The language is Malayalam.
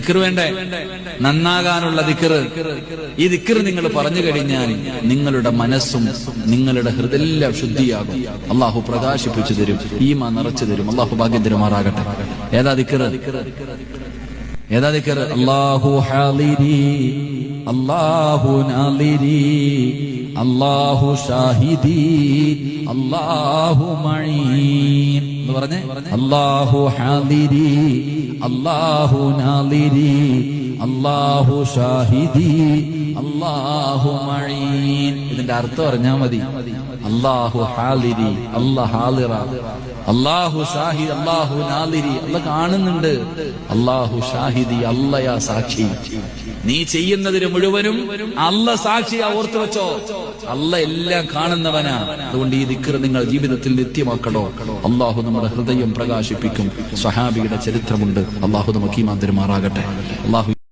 ദിക്ർ വേണ്ടേ? നന്നാകാനുള്ള ദിക്ർ. ഈ ദിക്ർ നിങ്ങൾ പറഞ്ഞു കഴിഞ്ഞാൽ നിങ്ങളുടെ മനസ്സും നിങ്ങളുടെ ഹൃദയം ശുദ്ധിയാകും. അള്ളാഹു പ്രകാശിപ്പിച്ചു തരും, ഈമാൻ നിറച്ചു തരും. അള്ളാഹു ഭാഗ്യം തരുമാറാകട്ടെ. ഏതാ ദിക്ർ? ഏതാ ദിക്ർ? അല്ലാഹു ഹാളിരി, അല്ലാഹു നാളിരി, അല്ലാഹു ഷാഹിദി, അല്ലാഹു മഈൻ എന്ന് പറഞ്ഞേ. അല്ലാഹു ഹാളിരി, അല്ലാഹു നാളിരി, അല്ലാഹു ഷാഹിദി, അല്ലാഹു മഈൻ. ഇതിന്റെ അർത്ഥം അറിഞ്ഞാൽ മതി. അല്ലാഹു ഹാളിരി, അല്ലാഹു ഹാളിറ, അല്ലാഹു ഷാഹിദ്, അല്ലാഹു നാളിരി, അല്ലാഹ് കാണുന്നുണ്ട്. അല്ലാഹു ഷാഹിദി, അല്ലയാ സാക്ഷി. നീ ചെയ്യുന്നതിന് മുഴുവനും അല്ലാഹ് സാക്ഷിയാ. ഓർത്തു വെച്ചോ, അല്ലാഹ് എല്ലാം കാണുന്നവനാ. അതുകൊണ്ട് ഈ ദിക്ർ നിങ്ങൾ ജീവിതത്തിൽ നിത്യമാക്കണോ. അല്ലാഹു നമ്മുടെ ഹൃദയം പ്രകാശിപ്പിക്കും. സ്വഹാബിയുടെ ചരിത്രമുണ്ട്. അല്ലാഹു നമുക്ക് ഈമാൻ തരുമാറാകട്ടെ. അല്ലാഹു